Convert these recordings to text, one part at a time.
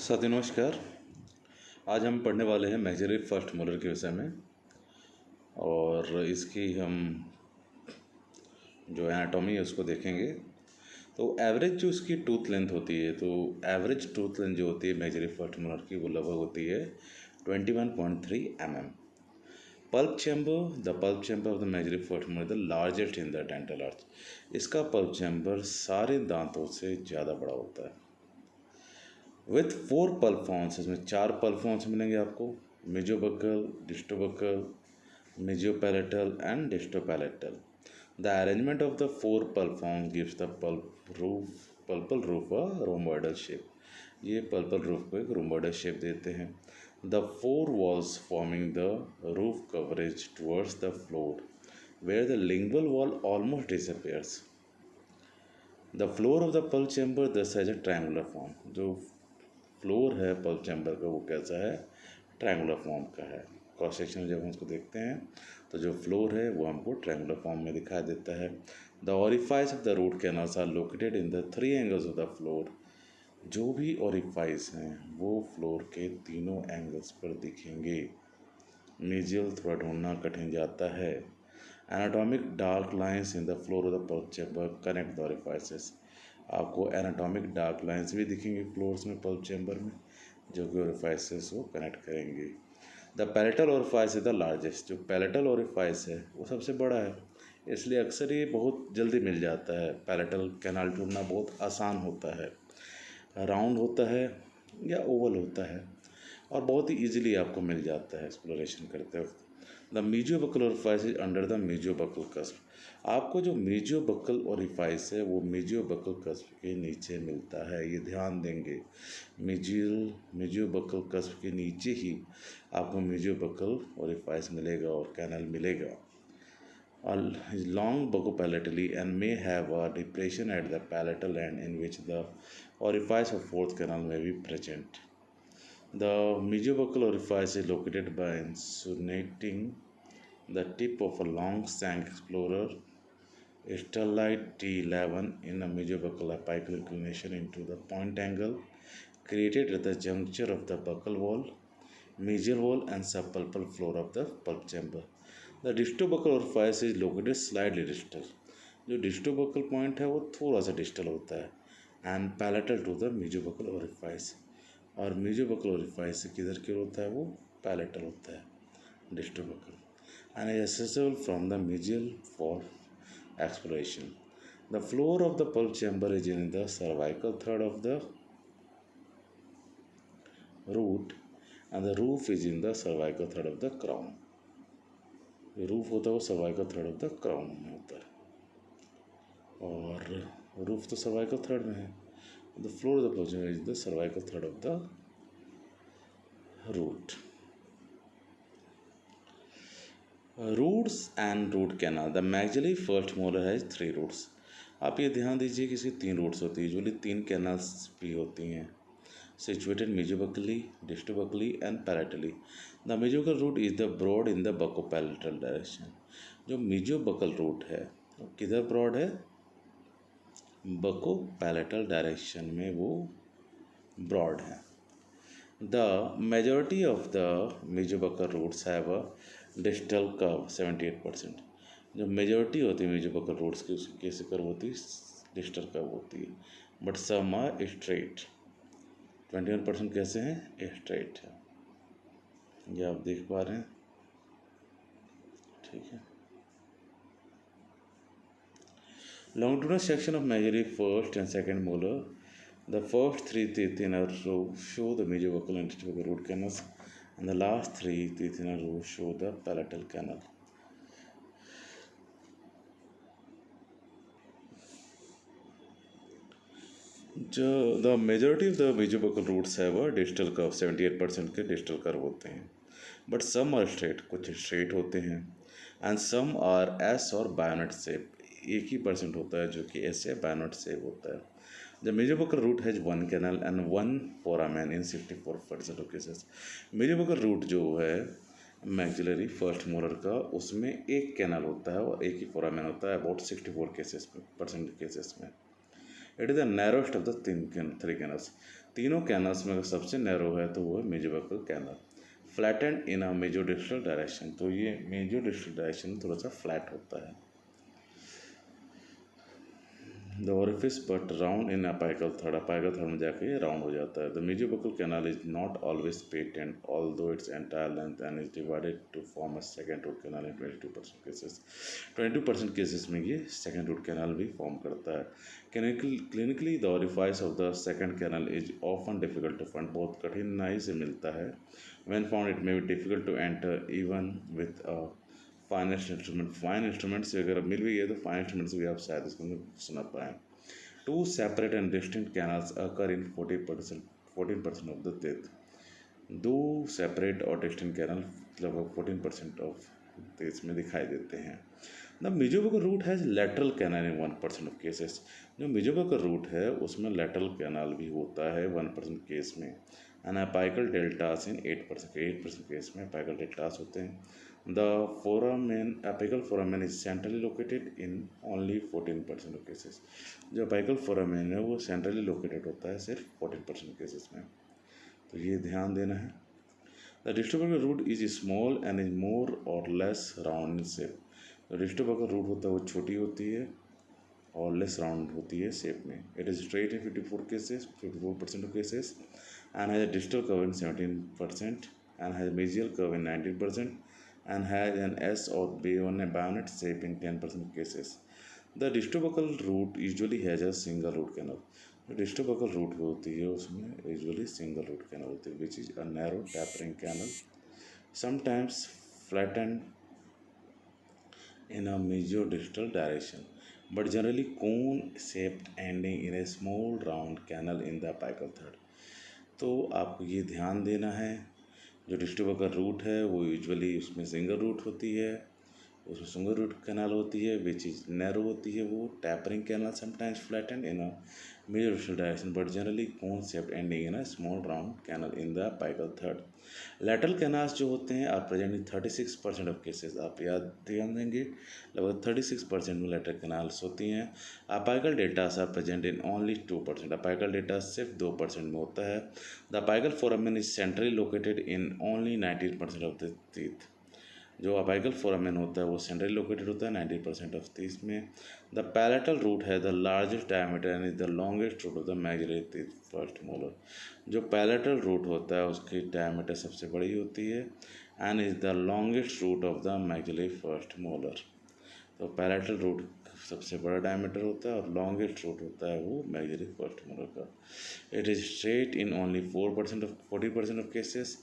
साथी नमस्कार। आज हम पढ़ने वाले हैं मैक्सिलरी फर्स्ट मोलर के विषय में और इसकी हम जो एनाटॉमी है उसको देखेंगे। तो एवरेज जो इसकी टूथ लेंथ होती है, तो एवरेज टूथ लेंथ जो होती है मैक्सिलरी फर्स्ट मोलर की वो लगभग होती है 21.3 mm। Pulp chamber, the pulp chamber of the maxillary first molar the largest in the dental earth. इसका पल्प चैम्बर सारे दांतों से ज़्यादा बड़ा होता है। विथ 4 पल्प फॉर्म्स, इसमें 4 पल्प फॉर्म्स मिलेंगे आपको, mesiobuccal, distobuccal, mesiopalatal and distopalatal. The arrangement of the 4 pulp form gives the pulpal roof a rhomboidal shape. ये पल्पल रूफ को एक रोम्बॉइडल शेप देते हैं। The 4 walls forming the roof coverage towards the floor where the lingual wall almost disappears. The floor of the pulp chamber thus has a triangular form. जो floor है pulp chamber का वो कैसा है, triangular form का है। Cross section में जब हम उसको देखते हैं तो जो फ्लोर है वो हमको ट्रायंगुलर फॉर्म में दिखाई देता है। The orifice of the root canals are located in the 3 angles of the floor. जो भी ओरिफाइस हैं वो फ्लोर के तीनों एंगल्स पर दिखेंगे। मेजियल थोड़ा ढूंढना कठिन जाता है। Anatomic dark lines in the floor of the pulp chamber connect the orifices. आपको एनाटॉमिक डार्क लाइंस भी दिखेंगे फ्लोर्स में पल्प चैम्बर में, जो कि ओरिफाइसेस को कनेक्ट करेंगे। The palatal orifice is the largest. जो पैलेटल ओरिफाइस है वो सबसे बड़ा है, इसलिए अक्सर ये बहुत जल्दी मिल जाता है। पैलेटल कैनाल ढूंढना बहुत आसान होता है। राउंड होता है या ओवल होता है और बहुत ही ईजिली आपको मिल जाता है एक्सप्लोरेशन करते वक्त। The mesiobuccal orifice is under the mesiobuccal cusp. आपको जो मीजियोबक्कल ओरिफाइस है वो मीजियोबक्कल कस्प के नीचे मिलता है, ये ध्यान देंगे। मीजियोबक्कल कस्प के नीचे ही आपको मीजियोबक्कल ओरिफाइस मिलेगा और कैनल मिलेगा। Is long buccopalatally and may have a depression at the palatal end in which the orifice of fourth canal may be present. The mesiobuccal orifice is located by insinuating the tip of a long shank explorer sterlite T11 in a mesiobuccal apical inclination into the point angle created at the juncture of the buccal wall, mesial wall and subpulpal floor of the pulp chamber. The distobuccal orifice is located slightly distal. जो distobuccal point है वो थोड़ा सा distal होता है and palatal to the mesiobuccal orifice. और mesiobuccal orifice से किधर की होता है वो पैलेटल होता है distobuccal and is accessible from the mesial for exploration. The floor of the pulp chamber is in the cervical third of the root and the roof is in the cervical third of the crown. जो roof होता है वो cervical third of the crown में होता है और roof तो cervical third में है। The floor of the project is the cervical third of the root. Roots and root canal. The maxillary first molar has 3 roots. आप ये ध्यान दीजिए कि इसकी 3 रूट्स होती है, यूजुअली 3 कैनाल्स भी होती हैं, situated mesiobuccally, distobully and palatally. The mesiobuccal root is the broad in the buccopalatal direction. जो mesiobuccal root है वो किधर ब्रॉड है, buccopalatal डायरेक्शन में वो ब्रॉड है। The majority of the mesiobuccal roots have a distal curve 78%। जो majority होती है mesiobuccal roots की उसकी कैसे कर्व होती है, डिस्टल कर्व होती है, बट सम आर स्ट्रेट। 21% कैसे हैं, स्ट्रेट है, ये आप देख पा रहे हैं, ठीक है। Longitudinal section of maxillary first and second molar. The first 3 teeth in a row show the mesiobuccal and distobuccal root canals and the last 3 teeth in a row show the palatal canal. The majority of the mesiobuccal roots have a distal curve, 78% के distal curve होते हैं, but some are straight, कुछ straight होते हैं, and some R S और BioNTech shape, 1% होता है जो कि एस या बायोनेट शेप होता है। The mesiobuccal root has 1 canal and 1 foramen इन 64% ऑफ केसेस। mesiobuccal root जो है मैक्सिलरी फर्स्ट मोलर का, उसमें एक कैनल होता है और एक ही फोरामेन होता है अबाउट 64% केसेस में। It is the narrowest of the 3 canals. तीनों कैनल्स में अगर सबसे नैरो है तो वो है मेजोबकल canal. Flattened in a meso distal direction, तो ये मेजो डिस्टल डायरेक्शन थोड़ा सा फ्लैट होता है। The orifice but round in apical third में जाके ये राउंड हो जाता है। The mesiobuccal canal is not always patent although its entire length and is divided to form a second root canal in 22% cases. 22% cases में ये second root canal भी form करता है। Clinically the orifice of the second canal is often difficult to find, बहुत कठिनाई से मिलता है। When found it may be difficult to enter even with a fine instrument से अगर मिल भी गया तो फाइन इंस्ट्रूमेंट से भी आप शायद इसको सुना पाएँ। Two separate and distinct canals occur in 14% of the teeth. दो सेपरेट और डिस्टिंक्ट कैनाल लगभग 14% ऑफ डेथ में दिखाई देते हैं। The mesiobuccal root has lateral canal in 1% of cases. जो मेजोबकल रूट है उसमें लेटरल कैनाल भी होता है 1% केस में। And apical deltas in 8% case में अपाइकल डेल्टास होते हैं। The foramen, apical foramen is centrally located in only 14% of cases। जो apical foramen है वो centrally located होता है सिर्फ 14% केसेस में, तो ये ध्यान देना है। The distributed root is small and is more or less round in shape। तो distributed root होता है वो छोटी होती है और लेस राउंड होती है शेप में। It is straight in 54% of cases and has a distal curve in 17% and has mesial curve in 19% and has an S or bayonet shape in 10% of cases। The distobuccal root usually has a single root canal। जो distobuccal root होती है उसमें usually single root canal होती है which is a narrow tapering canal sometimes flattened in a mesodistal direction but generally cone shaped ending in a small round canal in the apical third। तो आपको ये ध्यान देना है, जो डिस्ट्रीब्यूटर का रूट है वो यूजुअली उसमें सिंगल रूट होती है, उसमें सिंगल रूट कैनाल होती है विच इज नैरो होती है, वो tapering canal sometimes flattened in a major direction but generally cone shaped ending in a small round canal in the apical third. Lateral canals जो होते हैं are present in 36% of cases, आप याद ध्यान देंगे लगभग 36% में लेटरल कैनाल्स होती हैं। Apical deltas are present in only 2%, apical डेटा सिर्फ 2% में होता है। The apical foramen is centrally located in only 19% of the teeth. जो अपाइकल फोरामेन होता है वो सेंट्रली लोकेटेड होता है 90% ऑफ टीथ में। द पैलेटल रूट है the largest diameter and is the longest root of the maxillary teeth first molar. जो palatal root होता है उसकी डायमीटर सबसे बड़ी होती है and is the longest root of the maxillary first molar. तो पैलेटल रूट सबसे बड़ा डायमीटर होता है और लॉन्गेस्ट रूट होता है वो मैक्सिलरी फर्स्ट मोलर का। It is straight in only 40% of cases.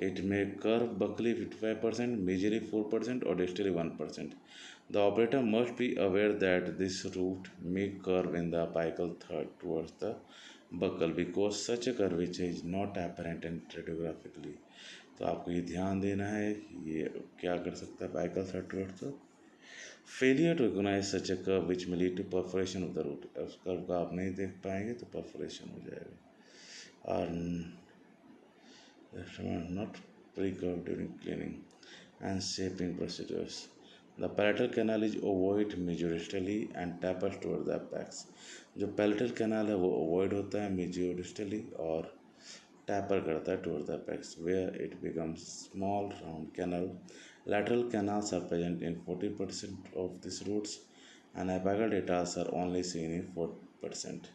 It may curve buccally 55%, majorly 4% or distally 1%. The operator must be aware that this route may curve in the apical third towards the buccal because such a curvature is not apparent and radiographically। तो आपको ये ध्यान देना है कि ये क्या कर सकता है apical third towards the failure to recognize such a curve which may lead to perforation of the root। उस कर्व का आप नहीं देख पाएंगे तो perforation हो जाएगा। और not pre-curved during cleaning and shaping procedures। The palatal canal is ovoid mesiodistally and tapers toward the apex। जो palatal canal है वो ovoid होता है mesiodistally और taper करता है toward the apex where it becomes small round canal। Lateral canals are present in 40% of these roots and apical data are only seen in 4%।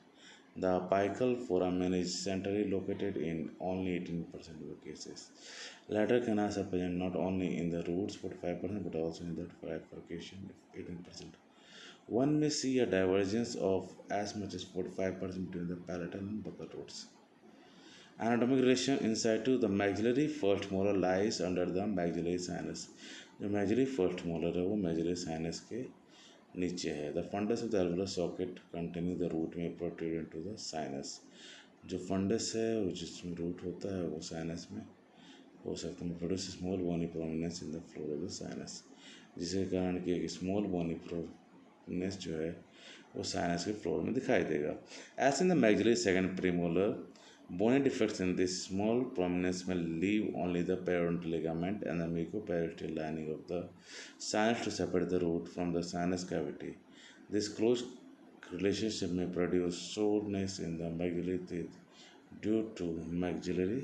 The apical foramen is centrally located in only 18% of the cases। Lateral canals are present not only in the roots 45% but also in the bifurcation 18%। One may see a divergence of as much as 45% between the palatal and buccal roots। Anatomic relation inside to the maxillary first molar lies under the maxillary sinus। जो maxillary first molar है वो maxillary sinus के नीचे है। The fundus of the alveolar socket containing the root में protrude into the sinus. जो fundus है वो जिसमें रूट होता है वो साइनस में हो सकता है। Produce small bony prominence in the floor of the sinus, जिसके कारण कि एक स्मॉल बोनी प्रोमिनेंस जो है वो साइनस के फ्लोर में दिखाई देगा। As in the maxillary second premolar bony defects in this small prominence may leave only the periodontal ligament and the mucoperiosteal lining of the sinus to separate the root from the sinus cavity। This close relationship may produce soreness in the maxillary teeth due to maxillary